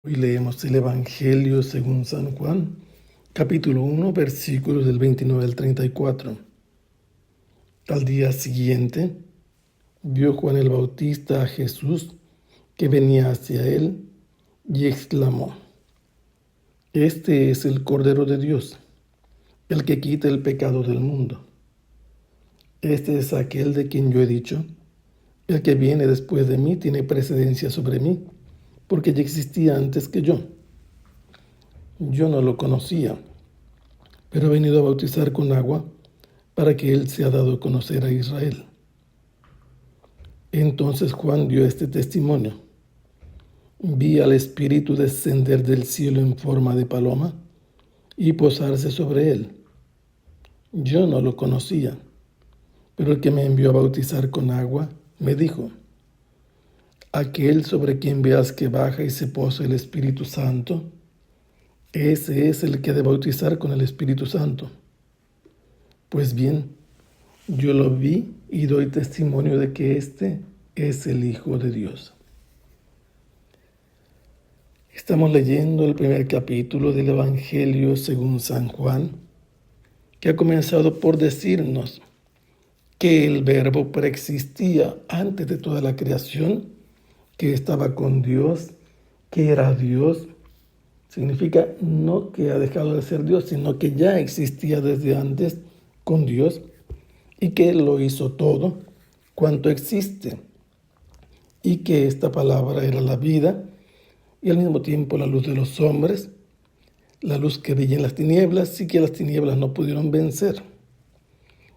Hoy leemos el Evangelio según San Juan, capítulo 1, versículos del 29 al 34. Al día siguiente, vio Juan el Bautista a Jesús que venía hacia él y exclamó: Este es el Cordero de Dios, el que quita el pecado del mundo. Este es aquel de quien yo he dicho: el que viene después de mí tiene precedencia sobre mí, porque ya existía antes que yo. Yo no lo conocía, pero he venido a bautizar con agua para que él sea dado a conocer a Israel. Entonces Juan dio este testimonio: Vi al Espíritu descender del cielo en forma de paloma y posarse sobre él. Yo no lo conocía, pero el que me envió a bautizar con agua me dijo: Aquel sobre quien veas que baja y se posa el Espíritu Santo, ese es el que ha de bautizar con el Espíritu Santo. Pues bien, yo lo vi y doy testimonio de que este es el Hijo de Dios. Estamos leyendo el primer capítulo del Evangelio según San Juan, que ha comenzado por decirnos que el Verbo preexistía antes de toda la creación, que estaba con Dios, que era Dios. Significa no que ha dejado de ser Dios, sino que ya existía desde antes con Dios y que Él lo hizo todo cuanto existe, y que esta palabra era la vida y al mismo tiempo la luz de los hombres, la luz que brilla en las tinieblas y que las tinieblas no pudieron vencer.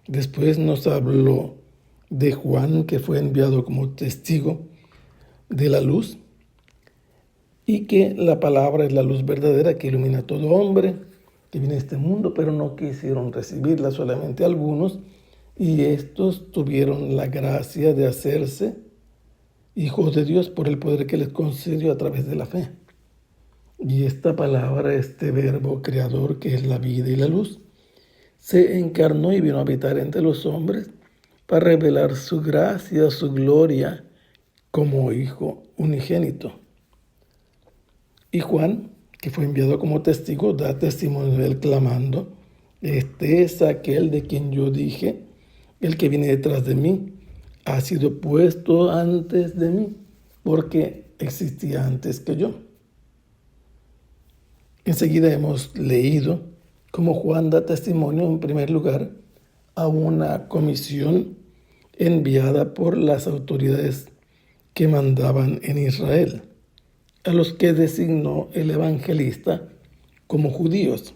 Después nos habló de Juan, que fue enviado como testigo de la luz, y que la palabra es la luz verdadera que ilumina a todo hombre que viene a este mundo, pero no quisieron recibirla, solamente algunos, y estos tuvieron la gracia de hacerse hijos de Dios por el poder que les concedió a través de la fe. Y esta palabra, este verbo creador que es la vida y la luz, se encarnó y vino a habitar entre los hombres para revelar su gracia, su gloria como Hijo unigénito. Y Juan, que fue enviado como testigo, da testimonio de él clamando: Este es aquel de quien yo dije: el que viene detrás de mí ha sido puesto antes de mí, porque existía antes que yo. Enseguida hemos leído cómo Juan da testimonio, en primer lugar, a una comisión enviada por las autoridades que mandaban en Israel, a los que designó el evangelista como judíos.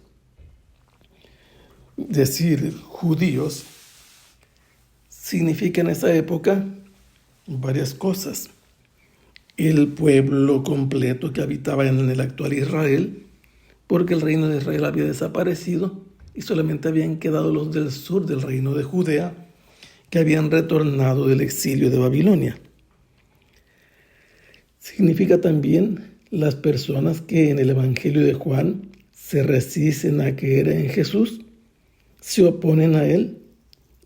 Decir judíos significa en esa época varias cosas: el pueblo completo que habitaba en el actual Israel, porque el reino de Israel había desaparecido y solamente habían quedado los del sur del reino de Judea, que habían retornado del exilio de Babilonia. Significa también las personas que en el Evangelio de Juan se resisten a creer en Jesús, se oponen a él,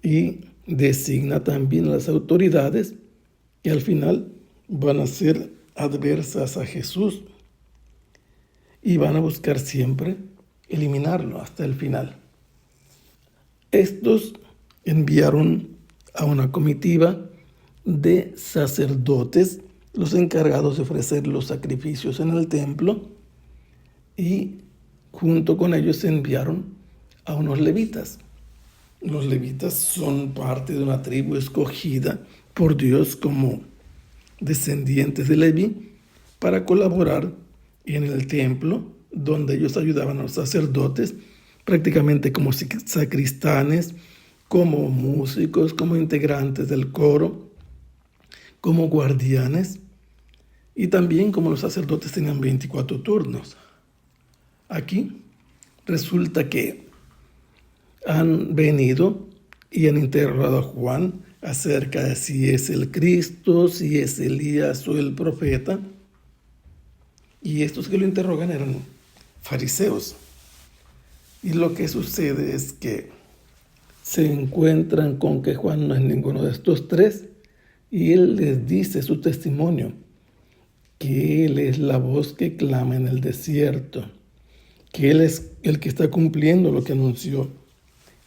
y designa también a las autoridades que al final van a ser adversas a Jesús y van a buscar siempre eliminarlo hasta el final. Estos enviaron a una comitiva de sacerdotes, los encargados de ofrecer los sacrificios en el templo, y junto con ellos enviaron a unos levitas. Los levitas son parte de una tribu escogida por Dios como descendientes de Leví para colaborar en el templo, donde ellos ayudaban a los sacerdotes prácticamente como sacristanes, como músicos, como integrantes del coro, como guardianes, y también como los sacerdotes tenían 24 turnos. Aquí resulta que han venido y han interrogado a Juan acerca de si es el Cristo, si es Elías o el profeta. Y estos que lo interrogan eran fariseos. Y lo que sucede es que se encuentran con que Juan no es ninguno de estos tres, y él les dice su testimonio. que Él es la voz que clama en el desierto, que Él es el que está cumpliendo lo que anunció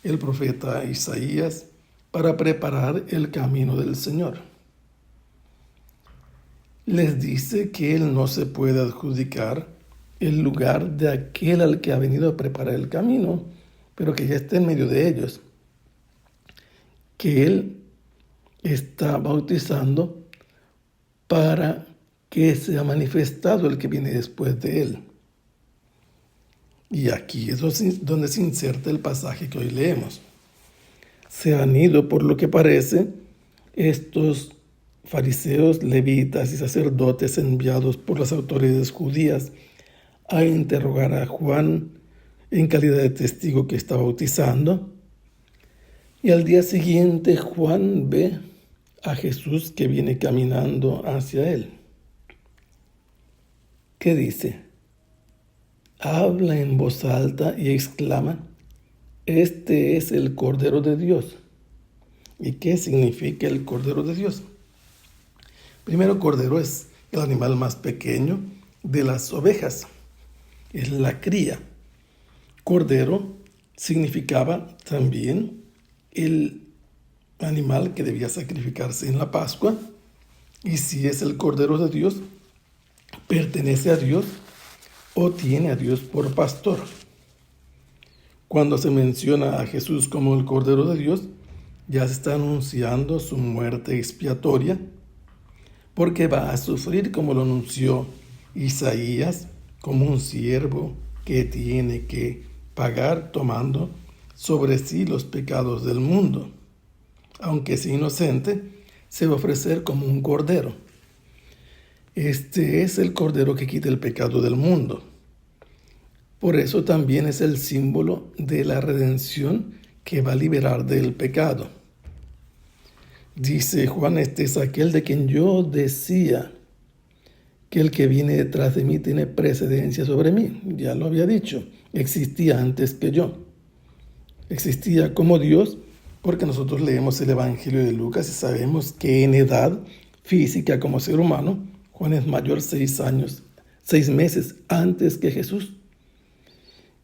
el profeta Isaías para preparar el camino del Señor. Les dice que Él no se puede adjudicar el lugar de aquel al que ha venido a preparar el camino, pero que ya está en medio de ellos, que Él está bautizando para que sea manifestado el que viene después de Él. Y aquí es donde se inserta el pasaje que hoy leemos. Se han ido, por lo que parece, estos fariseos, levitas y sacerdotes enviados por las autoridades judías a interrogar a Juan en calidad de testigo que está bautizando. Y al día siguiente Juan ve a Jesús que viene caminando hacia él. ¿Qué dice? Habla en voz alta y exclama: "Este es el Cordero de Dios". ¿Y qué significa el Cordero de Dios? Primero, cordero es el animal más pequeño de las ovejas. Es la cría. Cordero significaba también el animal que debía sacrificarse en la Pascua. Y si es el Cordero de Dios, pertenece a Dios o tiene a Dios por pastor. Cuando se menciona a Jesús como el Cordero de Dios, ya se está anunciando su muerte expiatoria, porque va a sufrir, como lo anunció Isaías, como un siervo que tiene que pagar tomando sobre sí los pecados del mundo. Aunque es inocente, se va a ofrecer como un cordero. Este es el cordero que quita el pecado del mundo. Por eso también es el símbolo de la redención que va a liberar del pecado. Dice Juan: "Este es aquel de quien yo decía que el que viene detrás de mí tiene precedencia sobre mí". Ya lo había dicho, existía antes que yo. Existía como Dios, porque nosotros leemos el Evangelio de Lucas y sabemos que en edad física como ser humano, Juan es mayor 6 meses antes que Jesús.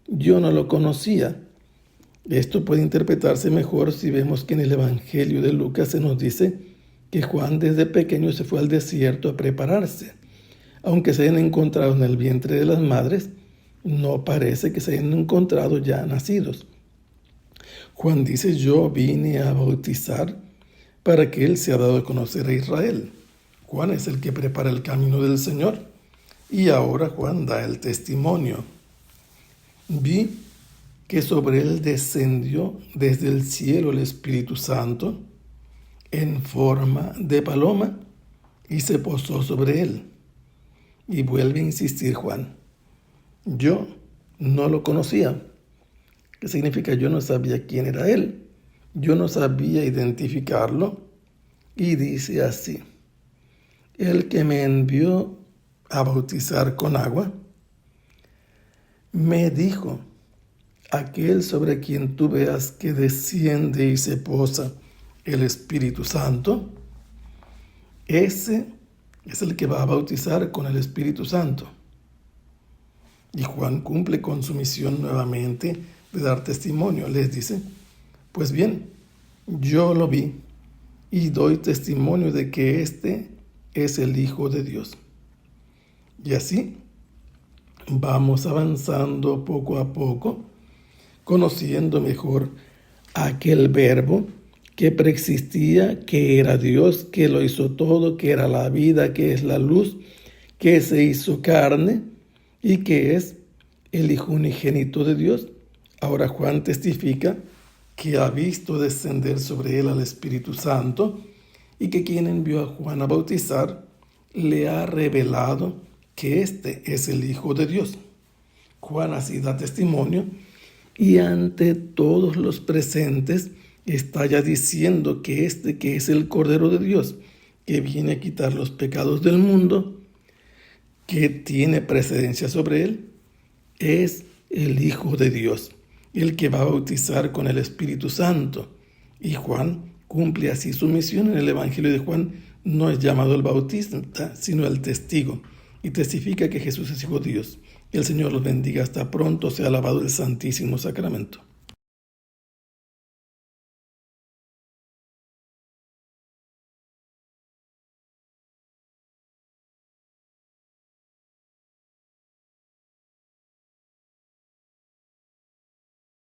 Yo no lo conocía. Esto puede interpretarse mejor si vemos que en el Evangelio de Lucas se nos dice que Juan desde pequeño se fue al desierto a prepararse. Aunque se hayan encontrado en el vientre de las madres, no parece que se hayan encontrado ya nacidos. Juan dice: "Yo vine a bautizar para que Él sea dado a conocer a Israel". Juan es el que prepara el camino del Señor. Y ahora Juan da el testimonio. Vi que sobre él descendió desde el cielo el Espíritu Santo en forma de paloma y se posó sobre él. Y vuelve a insistir Juan: "Yo no lo conocía". ¿Qué significa? Yo no sabía quién era él. Yo no sabía identificarlo. Y dice así: "El que me envió a bautizar con agua, me dijo: aquel sobre quien tú veas que desciende y se posa el Espíritu Santo, ese es el que va a bautizar con el Espíritu Santo". Y Juan cumple con su misión nuevamente de dar testimonio. Les dice: "Pues bien, yo lo vi y doy testimonio de que este es el Hijo de Dios". Y así vamos avanzando poco a poco, conociendo mejor aquel verbo que preexistía, que era Dios, que lo hizo todo, que era la vida, que es la luz, que se hizo carne y que es el Hijo unigénito de Dios. Ahora Juan testifica que ha visto descender sobre él al Espíritu Santo y que quien envió a Juan a bautizar le ha revelado que este es el Hijo de Dios. Juan así da testimonio y ante todos los presentes está ya diciendo que este que es el Cordero de Dios, que viene a quitar los pecados del mundo, que tiene precedencia sobre él, es el Hijo de Dios, el que va a bautizar con el Espíritu Santo. Y Juan cumple así su misión. En el Evangelio de Juan no es llamado el bautista, sino el testigo. y testifica que Jesús es Hijo de Dios. El Señor los bendiga. Hasta pronto. Sea alabado el Santísimo Sacramento.